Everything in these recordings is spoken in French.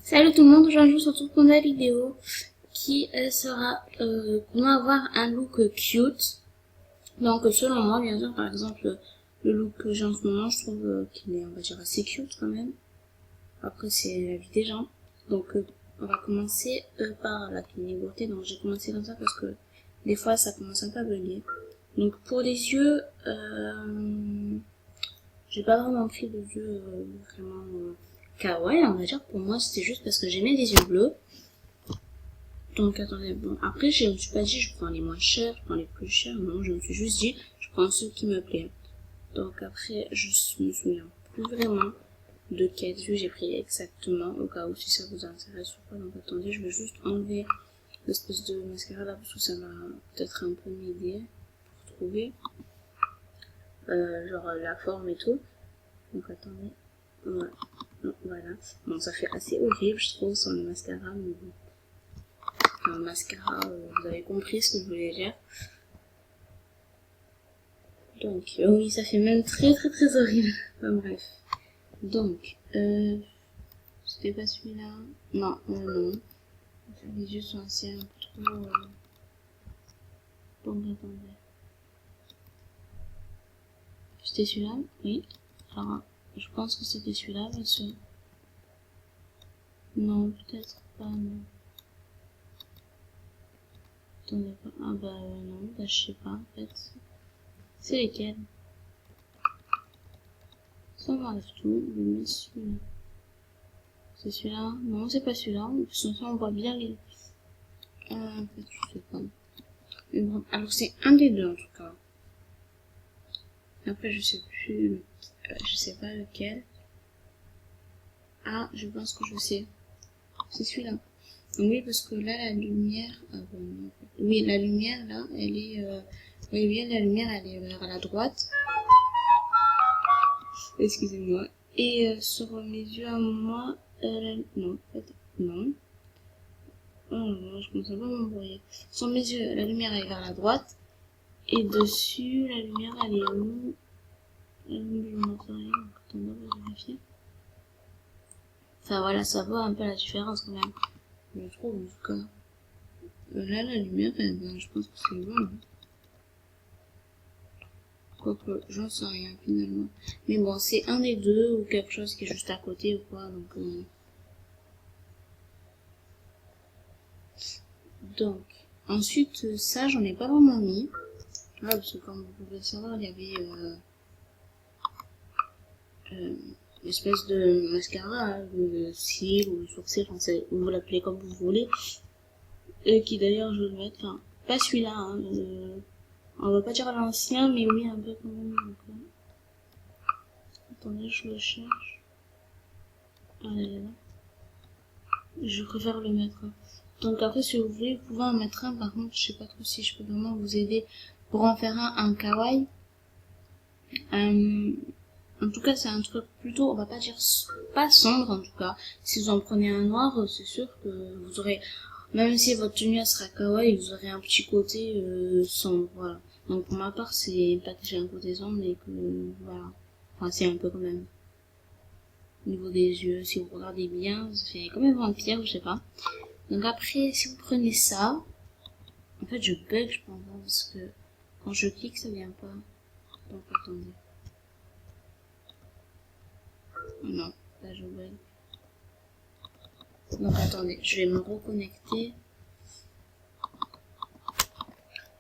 Salut tout le monde, aujourd'hui on se retrouve pour une vidéo qui sera comment avoir un look cute. Donc selon moi, bien sûr, par exemple, le look que j'ai en ce moment, je trouve qu'il est, on va dire, assez cute quand même. Après c'est la vie des gens. Donc on va commencer par la clinique beauté. Donc j'ai commencé comme ça parce que des fois ça commence un peu à bugger. Donc pour les yeux, j'ai pas vraiment pris de yeux vraiment kawaii, on va dire. Pour moi c'était juste parce que j'aimais les yeux bleus. Donc attendez, bon, après je me suis pas dit je prends les moins chers, je prends les plus chers, non, je me suis juste dit je prends ceux qui me plaisent. Donc après je me souviens plus vraiment de quels yeux j'ai pris exactement, au cas où si ça vous intéresse ou pas. Donc attendez, je vais juste enlever l'espèce de mascara là parce que ça va peut-être un peu m'aider pour trouver genre la forme et tout. Donc attendez, voilà. Voilà. Bon, ça fait assez horrible je trouve sans le mascara, mais bon. Un mascara, vous avez compris ce que je voulais dire. Donc, oui, ça fait même très horrible. Enfin, bref. Donc, c'était pas celui-là. Non, non. Les yeux sont assez un peu trop... Donc, attendez. C'était celui-là? Oui. Alors, je pense que c'était celui-là, mais ce... Non, peut-être pas, non. Attendez pas. Ah bah non, bah je sais pas, en fait. C'est lesquels? Ça m'enlève tout, je vais mettre celui-là. C'est celui-là? Non, c'est pas celui-là. De toute façon, on voit bien les... en fait, je sais pas. Mais bon, alors c'est un des deux en tout cas. Après, je sais plus... je sais pas lequel. Ah, je pense que je sais. C'est celui-là. Oui, parce que là, la lumière... Ah bon, non. Oui, la lumière, là, elle est... oui, bien, la lumière, elle est vers la droite. Excusez-moi. Et sur mes yeux à moi... non, en fait, non. Oh, je commence à pas m'embrouiller. Sur mes yeux, la lumière elle est vers la droite. Et dessus, la lumière elle est où? Je n'entends rien, donc attendez, on va vérifier. Enfin voilà, ça voit un peu la différence quand même. Je trouve en tout cas. Là, la lumière, ben, je pense que c'est bon. Hein. Quoique, j'en sais rien finalement. Mais bon, c'est un des deux ou quelque chose qui est juste à côté ou quoi. Donc ensuite, ça, j'en ai pas vraiment mis. Ah, parce que comme vous pouvez le savoir, il y avait une espèce de mascara, de cils ou de sourcils, enfin, vous l'appelez comme vous voulez. Qui d'ailleurs, je vais le mettre, enfin, pas celui-là, hein, on va pas dire l'ancien, mais oui, un peu quand même. Donc, attendez, je le cherche. Ah là là. Je préfère le mettre. Donc après, si vous voulez, vous pouvez en mettre un. Par contre, je sais pas trop si je peux vraiment vous aider pour en faire un kawaii. En tout cas, c'est un truc plutôt, on va pas dire pas sombre en tout cas. Si vous en prenez un noir, c'est sûr que vous aurez, même si votre tenue elle sera kawaii, vous aurez un petit côté sombre, voilà. Donc pour ma part, c'est pas que j'ai un côté sombre, mais que voilà. Enfin, c'est un peu quand même. Au niveau des yeux, si vous regardez bien, c'est comme un vampire, je sais pas. Donc après, si vous prenez ça, en fait je bug je pense, hein, parce que quand je clique ça vient pas. Donc attendez. Non, là je bug. Donc attendez, je vais me reconnecter.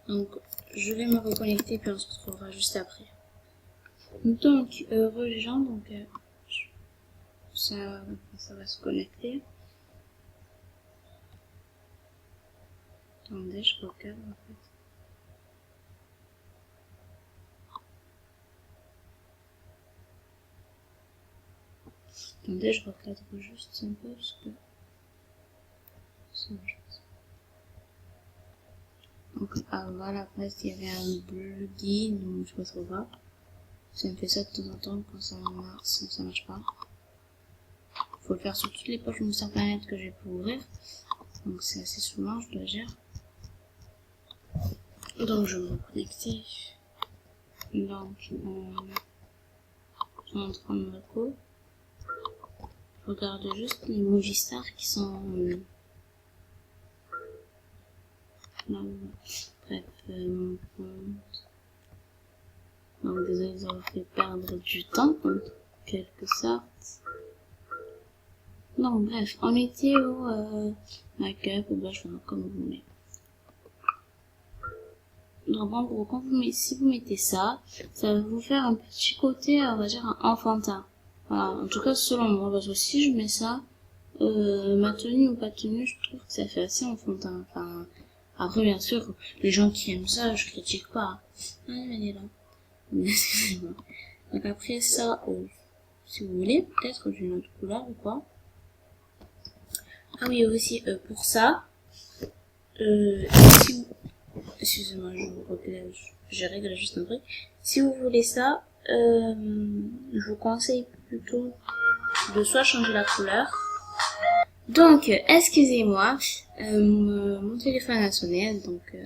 Donc je vais me reconnecter puis on se retrouvera juste après. Donc heureux les gens, donc ça va se connecter. Attendez, je regarde en fait. Attendez, je recadre juste un peu parce que ça marche. Donc voilà, après il y avait un plugin ou je sais pas trop quoi. Ça me fait ça de temps en temps quand ça marche pas. Faut le faire sur toutes les pages Moussa Planet que j'ai pu ouvrir. Donc c'est assez souvent, je dois dire. Donc je vais me reconnecter. Donc je suis en train de me co. regarde juste les Movistar qui sont... non, bref, mon compte. Donc désolé de vous avoir fait perdre du temps, en quelque sorte. Donc bref, on était au make-up, ou blush, comme vous voulez. Donc en gros, quand si vous mettez ça, ça va vous faire un petit côté, on va dire, enfantin. Voilà, en tout cas selon moi, parce que si je mets ça, ma tenue ou pas tenue, je trouve que ça fait assez enfantin. Enfin, après bien sûr, les gens qui aiment ça, je critique pas. Ah, elle est là. Excusez-moi. Donc après ça, si vous voulez, peut-être d'une autre couleur ou quoi. Ah oui, aussi, pour ça, si vous... Excusez-moi, je règle juste un truc. Si vous voulez ça, je vous conseille plutôt de soit changer la couleur. Donc, excusez-moi, mon téléphone a sonné, donc,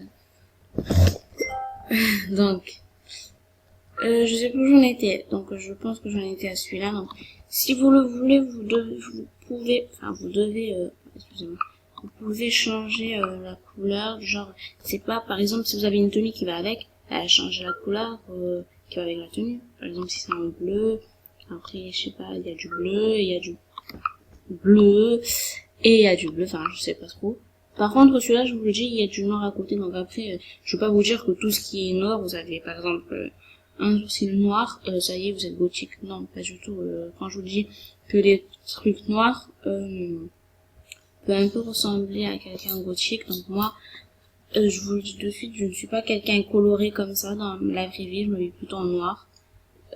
je sais plus où j'en étais, donc je pense que j'en étais à celui-là. Donc, si vous le voulez, vous pouvez changer la couleur, genre, c'est pas, par exemple, si vous avez une tenue qui va avec, changer la couleur qui va avec la tenue. Par exemple, si c'est en bleu, après, je sais pas, il y a du bleu, il y a du bleu, et il y a du bleu, enfin, je sais pas trop. Par contre, celui-là, je vous le dis, il y a du noir à côté, donc après, je vais pas vous dire que tout ce qui est noir, vous avez, par exemple, un sourcil noir, ça y est, vous êtes gothique. Non, pas du tout. Quand je vous dis que les trucs noirs, peut un peu ressembler à quelqu'un gothique, donc moi, je vous le dis de suite, je ne suis pas quelqu'un coloré comme ça dans la vraie vie, je me mets plutôt en noir.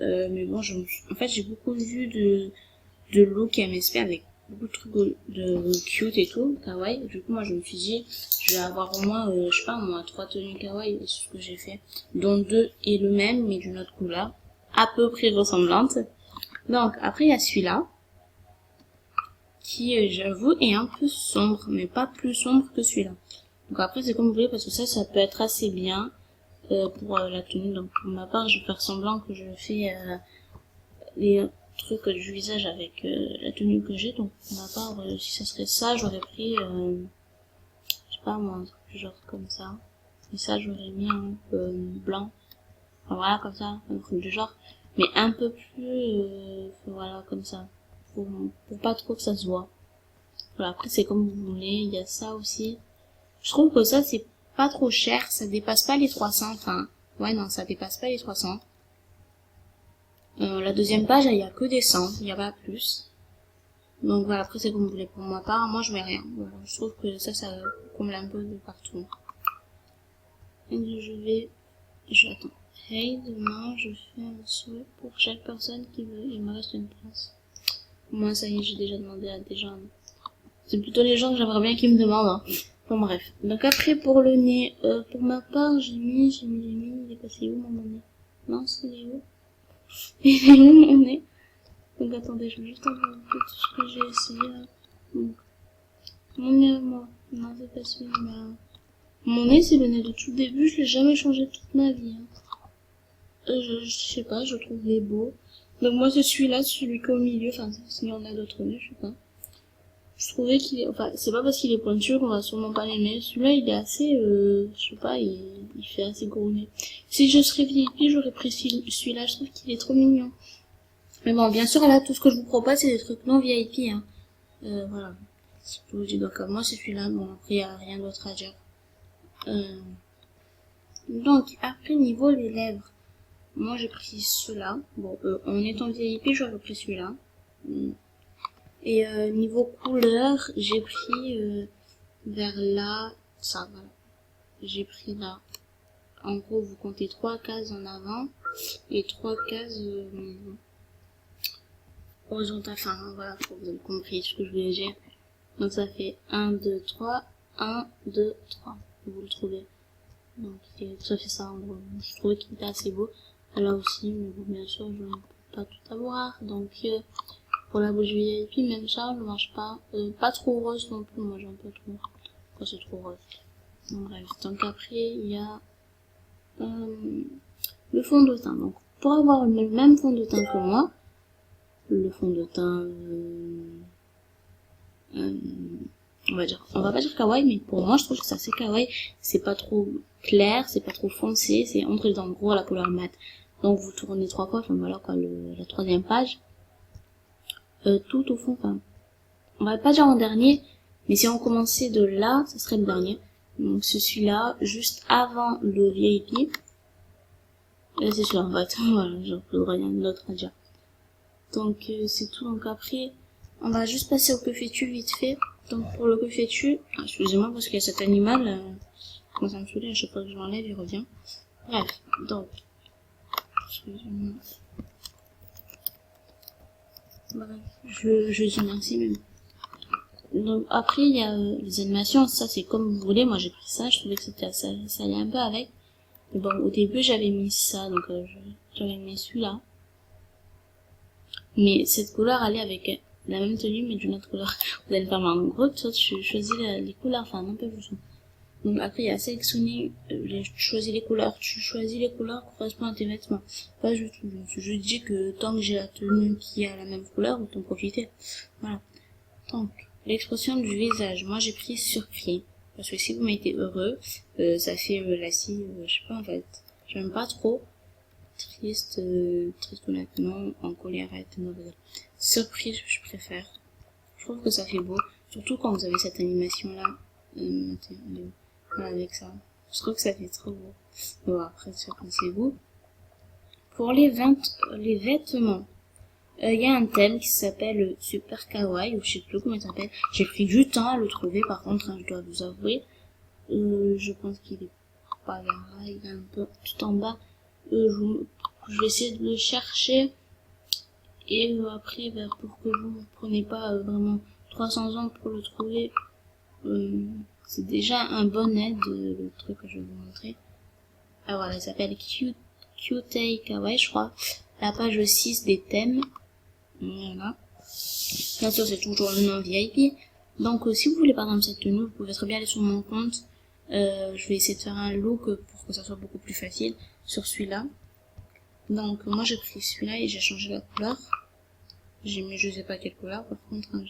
Mais bon, en fait, j'ai beaucoup vu de look MSP avec beaucoup de trucs de cute et tout, kawaii. Du coup, moi, je me suis dit, je vais avoir au moins, je sais pas, moi, 3 tenues kawaii, et c'est ce que j'ai fait. Dont 2 est le même, mais d'une autre couleur, à peu près ressemblante. Donc, après, il y a celui-là, qui, j'avoue, est un peu sombre, mais pas plus sombre que celui-là. Donc après, c'est comme vous voulez, parce que ça peut être assez bien pour la tenue. Donc pour ma part, je vais faire semblant que je fais les trucs du visage avec la tenue que j'ai. Donc pour ma part, si ça serait ça, j'aurais pris, je sais pas moi, un truc genre comme ça. Et ça, j'aurais mis un peu blanc. Enfin, voilà, comme ça, un truc du genre. Mais un peu plus, voilà, comme ça. Pour pas trop que ça se voit. Voilà, après c'est comme vous voulez, il y a ça aussi. Je trouve que ça c'est pas trop cher, ça dépasse pas les 300, enfin, ouais non, ça dépasse pas les 300. La deuxième page, il y a que des 100, il y a pas plus. Donc voilà, après c'est comme vous voulez pour ma part, moi je mets rien. Voilà, je trouve que ça comble un peu de partout. Et j'attends. Hey, demain je fais un souhait pour chaque personne qui veut, il me reste une place. Moi ça y est, j'ai déjà demandé à des gens. C'est plutôt les gens que j'aimerais bien qu'ils me demandent, hein. Bon bref. Donc après pour le nez, pour ma part j'ai mis les mines, il est passé où mon nez? Non, c'est il est où? Il est où mon nez? Donc attendez, je vais juste avoir un peu tout ce que j'ai essayé là. Donc, mon nez moi, non c'est pas celui-là. Mon nez c'est le nez de tout début, je l'ai jamais changé toute ma vie. Hein. Je sais pas, je trouve les beau. Donc moi c'est celui-là, celui qui est au milieu, enfin s'il y en a d'autres nez, je sais pas. Je trouvais qu'il est, enfin, c'est pas parce qu'il est pointu qu'on va sûrement pas l'aimer. Celui-là, il est assez, je sais pas, il fait assez gros nez. Si je serais VIP, j'aurais pris celui-là, je trouve qu'il est trop mignon. Mais bon, bien sûr, là, tout ce que je vous propose, c'est des trucs non VIP, hein. Voilà. Je vous dis, donc, moi, c'est celui-là. Bon, après, il y a rien d'autre à dire. Donc, après, niveau les lèvres. Moi, j'ai pris ceux-là. Bon, en étant VIP, j'aurais pris celui-là. Et niveau couleur, j'ai pris vers là, ça voilà. J'ai pris là. En gros, vous comptez 3 cases en avant et 3 cases horizontales. Enfin, voilà, vous avez compris ce que je voulais dire. Donc ça fait 1, 2, 3, 1, 2, 3. Vous le trouvez. Donc ça fait ça en gros. Je trouvais qu'il était assez beau. Là aussi, mais bon, bien sûr, je ne peux pas tout avoir. Donc pour la bouche VIP, même ça, ne marche pas. Pas trop rose non plus, moi j'aime pas trop. Quand c'est trop rose. Donc, bref, donc après, il y a le fond de teint. Donc, pour avoir le même fond de teint que moi, le fond de teint on va pas dire kawaii, mais pour moi je trouve que c'est assez kawaii. C'est pas trop clair, c'est pas trop foncé, c'est entre les en gros à la couleur mat. Donc vous tournez 3 fois, enfin voilà quoi, la 3e page. Tout au fond, enfin, on va pas dire en dernier, mais si on commençait de là, ça serait le dernier. Donc c'est celui-là, juste avant le VIP. Et c'est celui-là en fait, voilà, j'ai rien d'autre à dire. Donc c'est tout, donc après, on va juste passer au que fais-tu vite fait. Donc pour le que fais-tu, excusez-moi parce qu'il y a cet animal, quand ça me saoule, à chaque fois que je l'enlève, il revient. Bref, donc, excusez-moi. Voilà, je dis merci même. Donc après il y a les animations, ça c'est comme vous voulez, moi j'ai pris ça, je trouvais que c'était ça allait un peu avec. Mais bon, au début j'avais mis ça, donc j'avais mis celui-là. Mais cette couleur allait avec la même tenue mais d'une autre couleur. Vous allez faire en gros, toi tu choisis les couleurs, enfin un peu plus. Donc après il y a sélectionner, tu choisis les couleurs qui correspondent à tes vêtements. Pas du tout, je dis que tant que j'ai la tenue qui a la même couleur, autant profiter. Voilà. Donc, l'expression du visage, moi j'ai pris surpris. Parce que si vous mettez heureux, ça fait la scie, je sais pas en fait. J'aime pas trop. Triste honnêtement, en colère, surprise je préfère. Je trouve que ça fait beau. Surtout quand vous avez cette animation là. Avec ça. Je trouve que ça fait trop beau. Bon après c'est vous. Pour les vêtements. Il y a un thème qui s'appelle Super Kawaii, ou je sais plus comment il s'appelle. J'ai pris du temps à le trouver, par contre, hein, je dois vous avouer. Je pense qu'il est pas là, il est un peu tout en bas. Je vais essayer de le chercher. Et après, pour que vous ne preniez pas vraiment 300 ans pour le trouver, c'est déjà un bon aide, le truc que je vais vous montrer. Ah voilà, il s'appelle Kyutei Kawaii, je crois. La page 6 des thèmes. Voilà. Bien sûr, c'est toujours le nom VIP. Donc, si vous voulez par exemple cette tenue, vous pouvez très bien aller sur mon compte. Je vais essayer de faire un look pour que ça soit beaucoup plus facile sur celui-là. Donc, moi j'ai pris celui-là et j'ai changé la couleur. J'ai mis je sais pas quelle couleur par contre. Hein,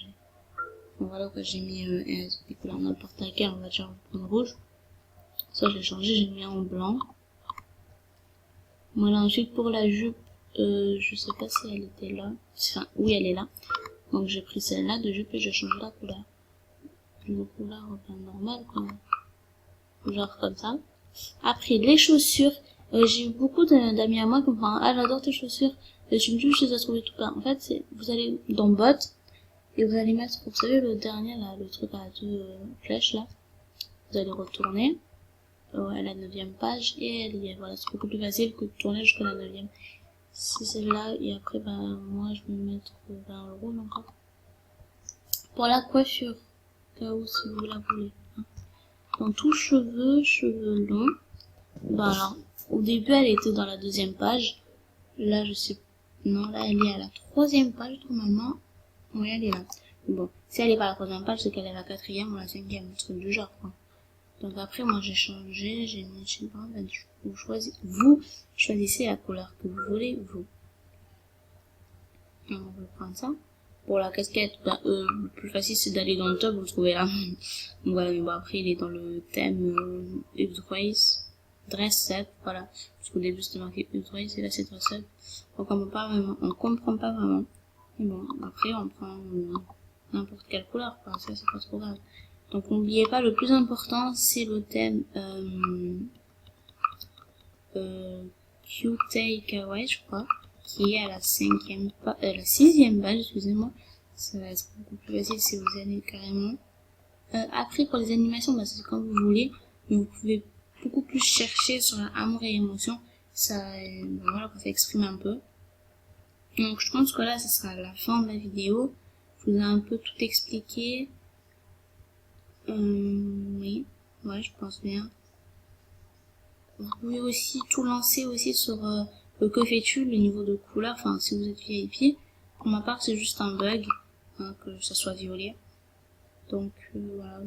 bon, voilà quoi, j'ai mis des couleurs n'importe laquelle, on va dire prendre rouge. Ça j'ai changé, j'ai mis en blanc. Voilà, ensuite pour la jupe, je sais pas si elle était là. Enfin, oui elle est là. Donc j'ai pris celle-là de jupe et j'ai changé la couleur. Une couleur normale quoi. Genre comme ça. Après les chaussures, j'ai eu beaucoup d'amis à moi qui me disent ah j'adore tes chaussures, tu me dis je les ai trouvées tout pas. En fait vous allez dans bottes et vous allez mettre, vous savez le dernier là, le truc à 2 flèches là. Vous allez retourner à la 9e page et elle y est. Voilà, c'est beaucoup plus facile que de tourner jusqu'à la 9e. C'est celle-là et après moi je vais mettre 20 € encore. Pour la coiffure, cas où si vous la voulez. Dans tout cheveux longs. Alors, au début elle était dans la 2e page. Là je sais, non là elle est à la 3e page normalement. Oui elle est là. Bon, si elle est pas à la 3e page c'est qu'elle est à la 4e ou la 5e, un truc du genre quoi. Donc après moi j'ai changé, j'ai mis, je sais pas, vous choisissez la couleur que vous voulez, vous. On va prendre ça. Pour la casquette, le plus facile c'est d'aller dans le top, vous le trouvez là. Donc voilà, mais bon après il est dans le thème dress set, voilà. Parce qu'au début c'était marqué Dress et là c'est dress set. Donc on comprend pas vraiment. Mais bon, après on prend n'importe quelle couleur, quoi. Ça c'est pas trop grave. Donc n'oubliez pas, le plus important c'est le thème Kyutei Kawaii je crois, qui est à la 6e page, excusez-moi. Ça va être beaucoup plus facile si vous allez carrément. Après pour les animations, c'est comme vous voulez, mais vous pouvez beaucoup plus chercher sur l'amour et l'émotion. Ça, voilà, ça exprime un peu. Donc je pense que là, ce sera la fin de la vidéo. Je vous ai un peu tout expliqué. Oui, ouais, je pense bien. Vous pouvez aussi tout lancer aussi sur le que fais-tu, le niveau de couleur, enfin si vous êtes VIP. Pour ma part c'est juste un bug, hein, que ça soit violet. Donc, voilà.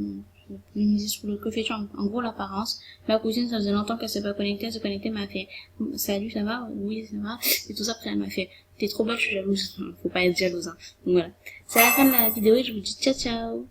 Donc, je misais sur le coefficient, en gros, l'apparence. Ma cousine, ça faisait longtemps qu'elle s'est pas connectée, elle s'est connectée, m'a fait, salut, ça va? Oui, ça va. Et tout ça, après, elle m'a fait, t'es trop belle, je suis jalouse. Faut pas être jalouse, hein. Donc voilà. C'est la fin de la vidéo et je vous dis ciao ciao.